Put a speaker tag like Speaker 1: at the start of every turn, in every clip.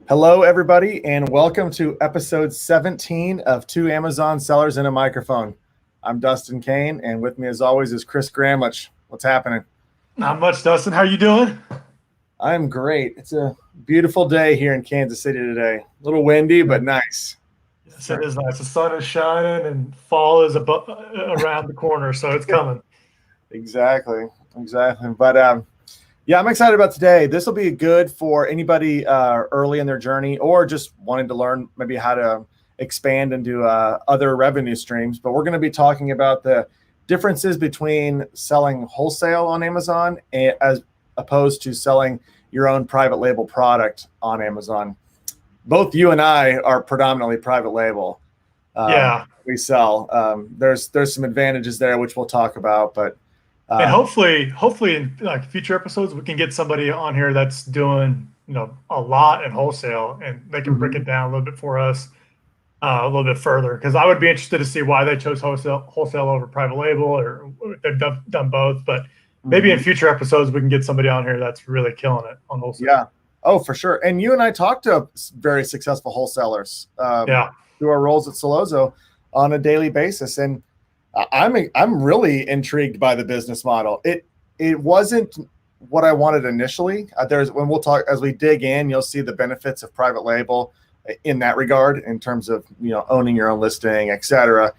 Speaker 1: Hello, everybody, and welcome to episode 17 of Two Amazon Sellers and a Microphone. I'm Dustin Kane, and with me, as always, is Chris Gramlich. What's happening?
Speaker 2: Not much, Dustin. How you doing?
Speaker 1: I'm great. It's a beautiful day here in Kansas City today. A little windy, but nice.
Speaker 2: Yes, it is nice. The sun is shining, and fall is around the corner, so it's coming.
Speaker 1: Exactly. But yeah, I'm excited about today. This will be good for anybody early in their journey or just wanting to learn maybe how to expand into other revenue streams. But we're going to be talking about the differences between selling wholesale on Amazon as opposed to selling your own private label product on Amazon. Both you and I are predominantly private label.
Speaker 2: Yeah.
Speaker 1: We sell. There's some advantages there, which we'll talk about, but
Speaker 2: And hopefully in like future episodes, we can get somebody on here that's doing, a lot in wholesale, and they can break it down a little bit for us a little bit further. Because I would be interested to see why they chose wholesale over private label, or if they've done both. But maybe in future episodes, we can get somebody on here that's really killing it on wholesale.
Speaker 1: Yeah. Oh, for sure. And you and I talk to very successful wholesalers through our roles at Solozo on a daily basis. And I'm really intrigued by the business model. It wasn't what I wanted initially. When we'll talk as we dig in, you'll see the benefits of private label in that regard, in terms of owning your own listing, etc.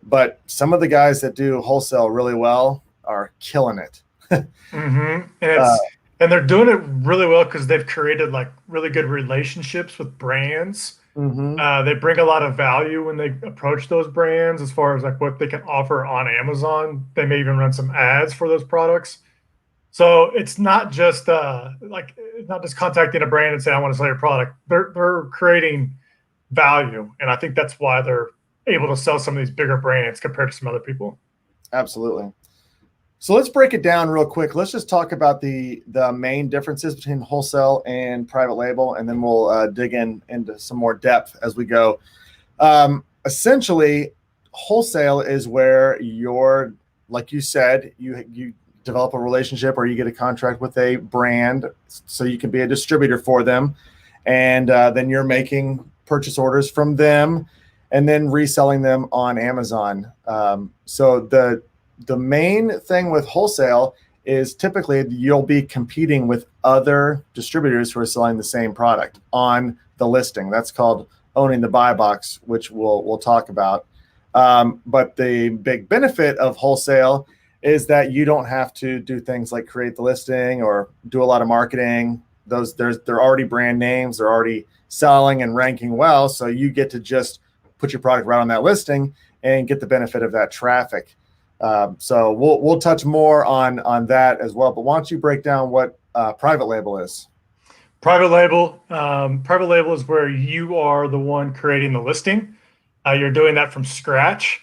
Speaker 1: But some of the guys that do wholesale really well are killing it.
Speaker 2: And they're doing it really well because they've created like really good relationships with brands. They bring a lot of value when they approach those brands as far as like what they can offer on Amazon. They may even run some ads for those products. So it's not just contacting a brand and saying, I want to sell your product. They're creating value. And I think that's why they're able to sell some of these bigger brands compared to some other people.
Speaker 1: Absolutely. So let's break it down real quick. Let's just talk about the main differences between wholesale and private label, and then we'll dig into some more depth as we go. Essentially, wholesale is where like you said, you develop a relationship or you get a contract with a brand so you can be a distributor for them, and then you're making purchase orders from them and then reselling them on Amazon. So the main thing with wholesale is typically you'll be competing with other distributors who are selling the same product on the listing. That's called owning the buy box, which we'll talk about. But the big benefit of wholesale is that you don't have to do things like create the listing or do a lot of marketing. They're already brand names. They're already selling and ranking well. So you get to just put your product right on that listing and get the benefit of that traffic. So we'll touch more on that as well. But why don't you break down what private label is?
Speaker 2: Private label is where you are the one creating the listing. You're doing that from scratch.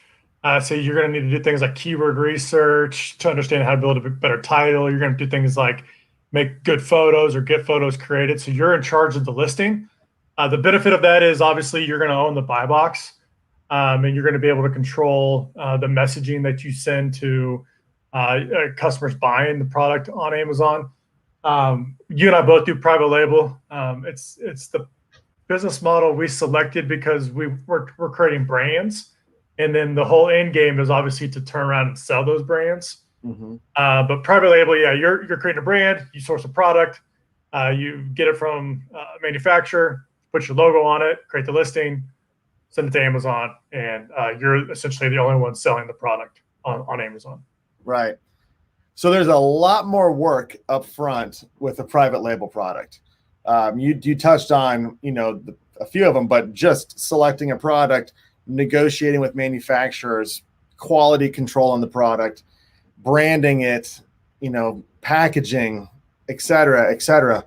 Speaker 2: So you're going to need to do things like keyword research to understand how to build a better title. You're going to do things like make good photos or get photos created. So you're in charge of the listing. The benefit of that is obviously you're going to own the buy box. And you're going to be able to control the messaging that you send to customers buying the product on Amazon. You and I both do private label. It's the business model we selected because we're creating brands, and then the whole end game is obviously to turn around and sell those brands. But private label, you're creating a brand. You source a product, you get it from a manufacturer, put your logo on it, create the listing, send it to Amazon, and you're essentially the only one selling the product on Amazon.
Speaker 1: Right. So there's a lot more work up front with a private label product. You touched on, a few of them, but just selecting a product, negotiating with manufacturers, quality control on the product, branding it, packaging, et cetera, et cetera.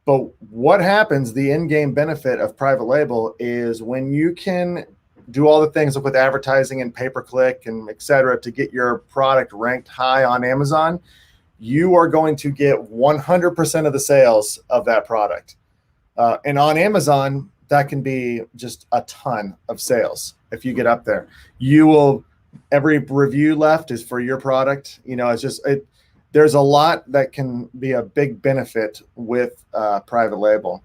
Speaker 1: But what happens, the in-game benefit of private label is when you can do all the things with advertising and pay-per-click and et cetera to get your product ranked high on Amazon, you are going to get 100% of the sales of that product. And on Amazon, that can be just a ton of sales if you get up there. Every review left is for your product. There's a lot that can be a big benefit with private label.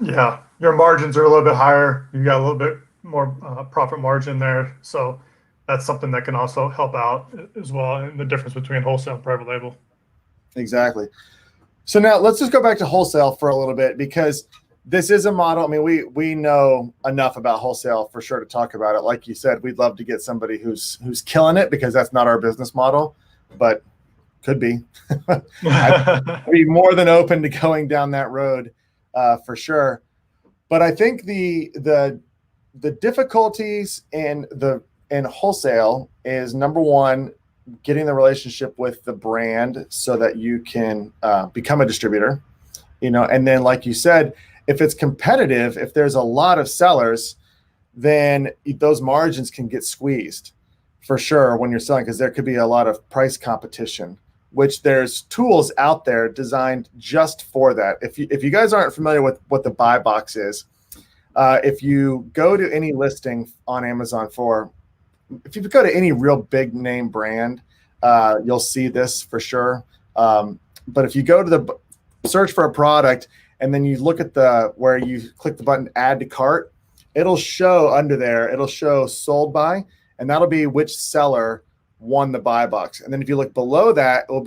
Speaker 2: Yeah, your margins are a little bit higher. You got a little bit more profit margin there, so that's something that can also help out as well. And the difference between wholesale and private label.
Speaker 1: Exactly. So now let's just go back to wholesale for a little bit, because this is a model. I mean, we know enough about wholesale for sure to talk about it. Like you said, we'd love to get somebody who's killing it, because that's not our business model, but could be. I'd be more than open to going down that road for sure. But I think the difficulties in wholesale is, number one, getting the relationship with the brand so that you can become a distributor, and then, like you said, if it's competitive, if there's a lot of sellers, then those margins can get squeezed for sure when you're selling, because there could be a lot of price competition, which there's tools out there designed just for that. If you guys aren't familiar with what the buy box is, if you go to any listing on Amazon if you go to any real big name brand, you'll see this for sure. But if you go to the search for a product and then you look at where you click the button add to cart, it'll show under there, it'll show sold by, and that'll be which seller won the buy box. And then if you look below that, there'll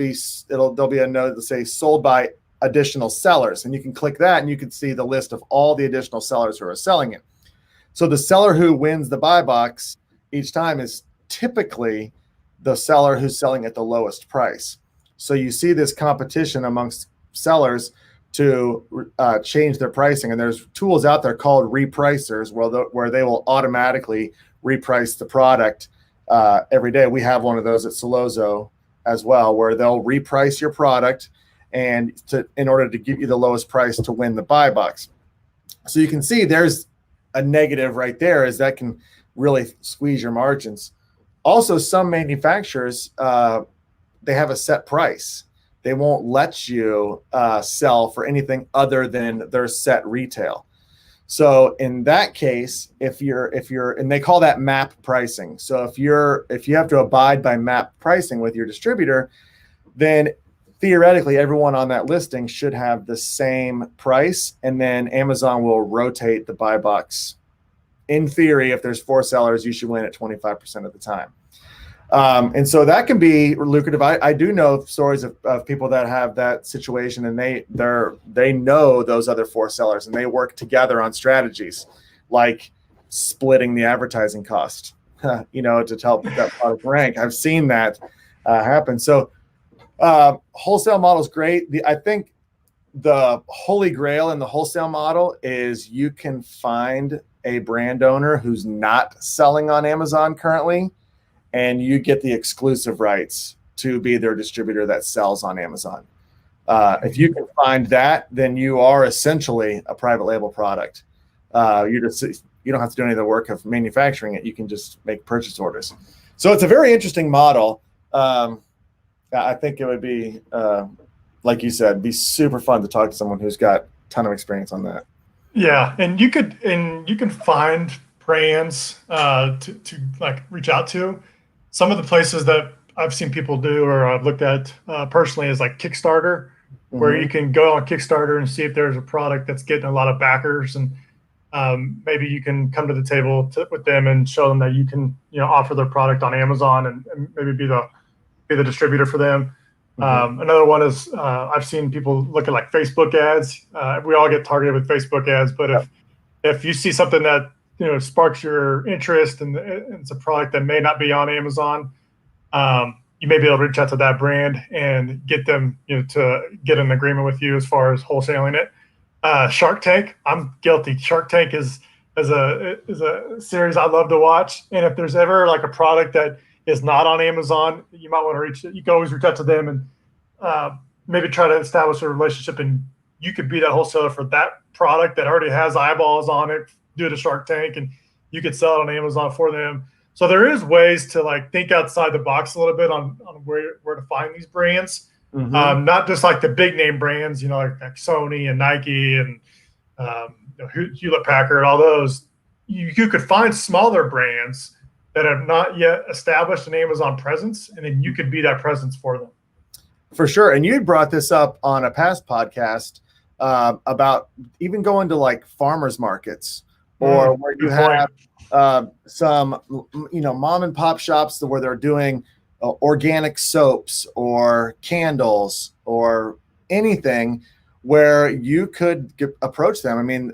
Speaker 1: be a note that say sold by additional sellers. And you can click that and you can see the list of all the additional sellers who are selling it. So the seller who wins the buy box each time is typically the seller who's selling at the lowest price. So you see this competition amongst sellers to change their pricing. And there's tools out there called repricers where they will automatically reprice the product every day. We have one of those at Solozo as well, where they'll reprice your product in order to give you the lowest price to win the buy box. So you can see there's a negative right there, is that can really squeeze your margins. Also, some manufacturers, they have a set price. They won't let you sell for anything other than their set retail. So in that case, if you're, and they call that MAP pricing. So if you have to abide by MAP pricing with your distributor, then theoretically everyone on that listing should have the same price, and then Amazon will rotate the buy box. In theory, if there's 4 sellers, you should win at 25% of the time. And so that can be lucrative. I do know stories of people that have that situation, and they know those other 4 sellers, and they work together on strategies like splitting the advertising cost, to help that product rank. I've seen that happen. So wholesale model is great. I think the holy grail in the wholesale model is you can find a brand owner who's not selling on Amazon currently, and you get the exclusive rights to be their distributor that sells on Amazon. If you can find that, then you are essentially a private label product. You don't have to do any of the work of manufacturing it. You can just make purchase orders. So it's a very interesting model. I think it would be, like you said, be super fun to talk to someone who's got a ton of experience on that.
Speaker 2: Yeah, and you can find brands to like reach out to. Some of the places that I've seen people do, or I've looked at personally, is like Kickstarter, where you can go on Kickstarter and see if there's a product that's getting a lot of backers, and maybe you can come to the table with them and show them that you can offer their product on Amazon, and maybe be the distributor for them. Another one is I've seen people look at like Facebook ads. We all get targeted with Facebook ads, but if you see something that sparks your interest, and it's a product that may not be on Amazon, you may be able to reach out to that brand and get them to get an agreement with you as far as wholesaling it. Shark Tank, I'm guilty. Shark Tank is a series I love to watch, and if there's ever like a product that is not on Amazon, you might want to you can always reach out to them and maybe try to establish a relationship, and you could be that wholesaler for that product that already has eyeballs on it due to Shark Tank, and you could sell it on Amazon for them. So there is ways to like think outside the box a little bit on where to find these brands. Not just like the big name brands, like Sony and Nike and Hewlett Packard, all those. You could find smaller brands that have not yet established an Amazon presence, and then you could be that presence for them.
Speaker 1: For sure. And you had brought this up on a past podcast about even going to like farmers markets, or where you
Speaker 2: Good point.
Speaker 1: have some, mom and pop shops where they're doing organic soaps or candles or anything, where you could approach them. I mean,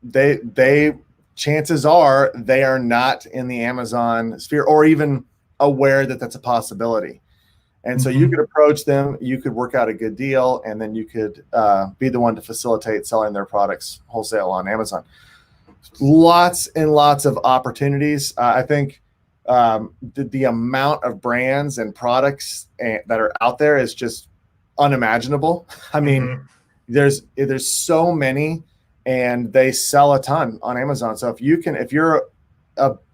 Speaker 1: they chances are they are not in the Amazon sphere or even aware that that's a possibility. And so you could approach them, you could work out a good deal, and then you could be the one to facilitate selling their products wholesale on Amazon. Lots and lots of opportunities. I think the amount of brands and products that are out there is just unimaginable. I mean, there's so many, and they sell a ton on Amazon. So if you're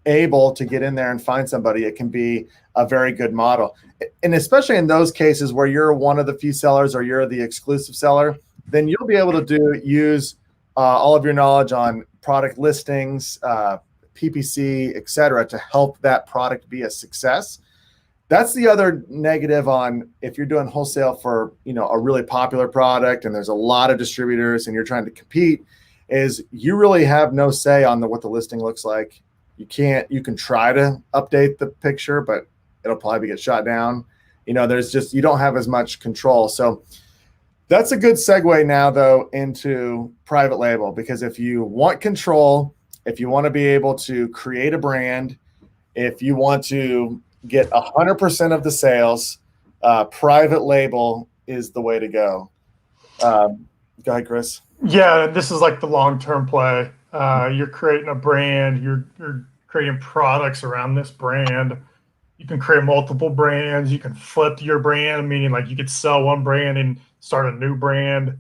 Speaker 1: able to get in there and find somebody, it can be a very good model. And especially in those cases where you're one of the few sellers or you're the exclusive seller, then you'll be able to use all of your knowledge on product listings, PPC, et cetera, to help that product be a success. That's the other negative on if you're doing wholesale for, a really popular product and there's a lot of distributors and you're trying to compete, is you really have no say on what the listing looks like. You can try to update the picture, but it'll probably get shot down. You don't have as much control. So that's a good segue now, though, into private label, because if you want control, if you want to be able to create a brand, if you want to get 100% of the sales, private label is the way to go. Go ahead, Chris.
Speaker 2: Yeah, this is like the long-term play. You're creating a brand. You're creating products around this brand. You can create multiple brands. You can flip your brand, meaning like you could sell one brand and start a new brand.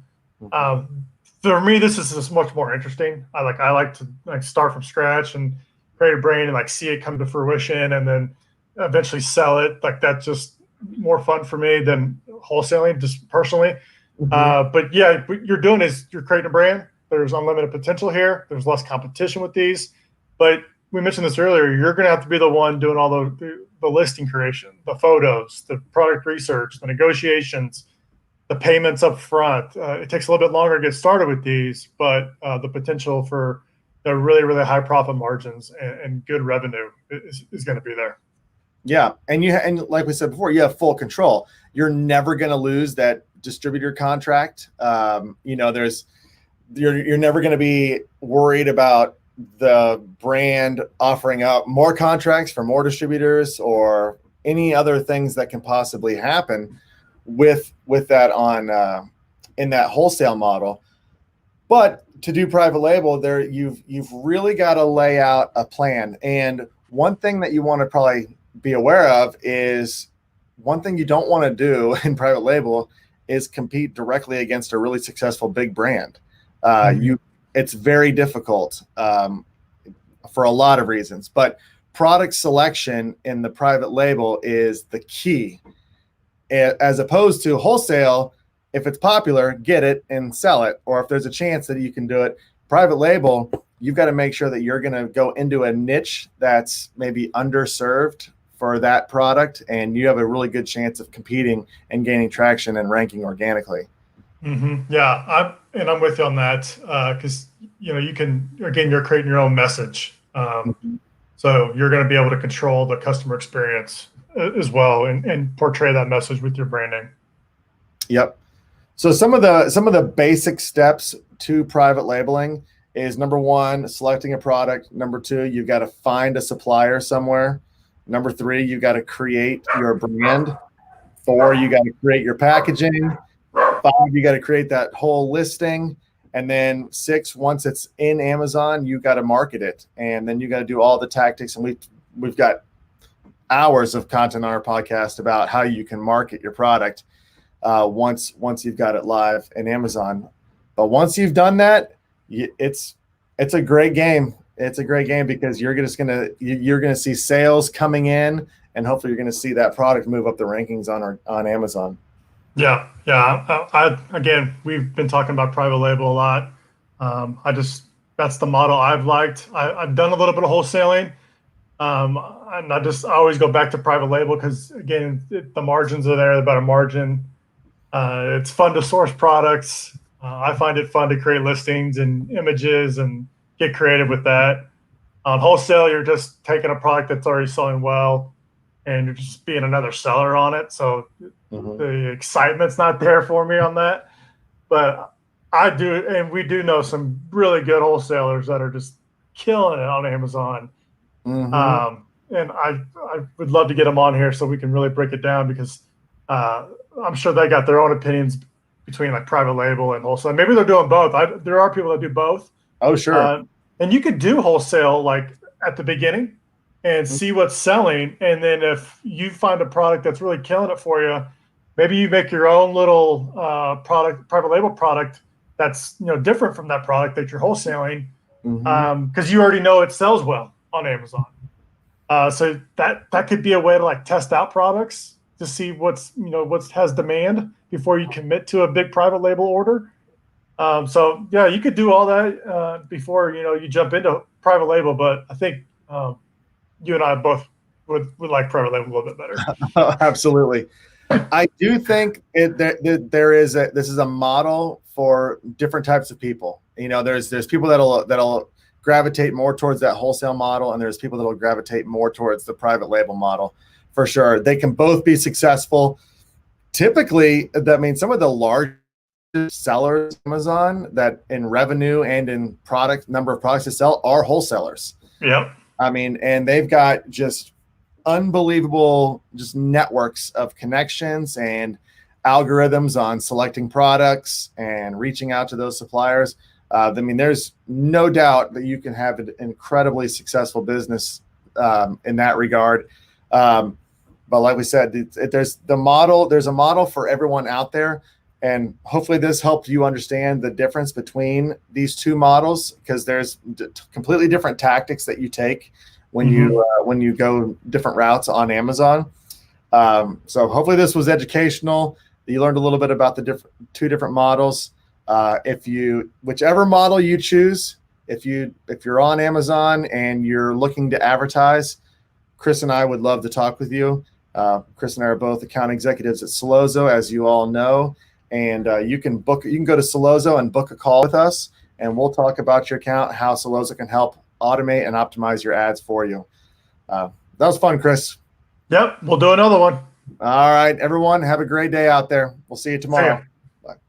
Speaker 2: For me, this is just much more interesting. I like to start from scratch and create a brand and see it come to fruition and then eventually sell it. Like that's just more fun for me than wholesaling, just personally. But yeah, what you're doing is you're creating a brand. There's unlimited potential here. There's less competition with these, but we mentioned this earlier. You're going to have to be the one doing all the listing creation, the photos, the product research, the negotiations, the payments up front. It takes a little bit longer to get started with these, but the potential for the really, really high profit margins and good revenue is going to be there.
Speaker 1: Yeah, and like we said before, you have full control. You're never going to lose that distributor contract. You're never going to be worried about the brand offering up more contracts for more distributors or any other things that can possibly happen with that on in that wholesale model. But to do private label, there you've really got to lay out a plan. And one thing that you want to probably be aware of is one thing you don't want to do in private label is compete directly against a really successful big brand. It's very difficult for a lot of reasons, but product selection in the private label is the key. As opposed to wholesale, if it's popular, get it and sell it. Or if there's a chance that you can do it, private label, you've got to make sure that you're going to go into a niche that's maybe underserved for that product, and you have a really good chance of competing and gaining traction and ranking organically.
Speaker 2: Yeah, I'm with you on that because you can, again, you're creating your own message, so you're going to be able to control the customer experience as well and portray that message with your branding.
Speaker 1: Yep. So some of the basic steps to private labeling is, number one, selecting a product. Number two, you've got to find a supplier somewhere. Number three, you've got to create your brand. 4, you got to create your packaging. 5, you got to create that whole listing. And then 6, once it's in Amazon, you got to market it. And then you got to do all the tactics. And we've got hours of content on our podcast about how you can market your product once you've got it live in Amazon. But once you've done that, it's a great game. It's a great game because you're gonna see sales coming in, and hopefully you're gonna see that product move up the rankings on Amazon.
Speaker 2: Yeah. Again, we've been talking about private label a lot. That's the model I've liked. I've done a little bit of wholesaling, and I always go back to private label because, again, the margins are there, the better margin. It's fun to source products. I find it fun to create listings and images and get creative with that. On wholesale, you're just taking a product that's already selling well and you're just being another seller on it. So the excitement's not there for me on that. But I do, and we do know some really good wholesalers that are just killing it on Amazon. And I would love to get them on here so we can really break it down because I'm sure they got their own opinions between like private label and wholesale. Maybe they're doing both. There are people that do both.
Speaker 1: Oh, sure.
Speaker 2: And you could do wholesale like at the beginning and see what's selling. And then if you find a product that's really killing it for you, maybe you make your own little private label product that's different from that product that you're wholesaling because you already know it sells well on Amazon. So that could be a way to like test out products to see what has demand before you commit to a big private label order. So yeah, you could do all that before you jump into private label. But I think you and I both would like private label a little bit better.
Speaker 1: Absolutely. I do think this is a model for different types of people. There's people that'll gravitate more towards that wholesale model, and there's people that'll gravitate more towards the private label model. For sure, they can both be successful. Typically, that means some of the largest sellers on Amazon that in revenue and in number of products to sell are wholesalers.
Speaker 2: Yep.
Speaker 1: I mean, and they've got just unbelievable networks of connections and algorithms on selecting products and reaching out to those suppliers. I mean, there's no doubt that you can have an incredibly successful business in that regard. But like we said, there's a model for everyone out there. And hopefully this helped you understand the difference between these two models, because there's completely different tactics that you take when you go different routes on Amazon. So hopefully this was educational. You learned a little bit about the two different models. Whichever model you choose, if you're on Amazon and you're looking to advertise, Chris and I would love to talk with you. Chris and I are both account executives at Solozo, as you all know, and you can go to Solozo and book a call with us, and we'll talk about your account, how Solozo can help automate and optimize your ads for you. That was fun, Chris.
Speaker 2: Yep, we'll do another one.
Speaker 1: All right, everyone, have a great day out there. We'll see you tomorrow.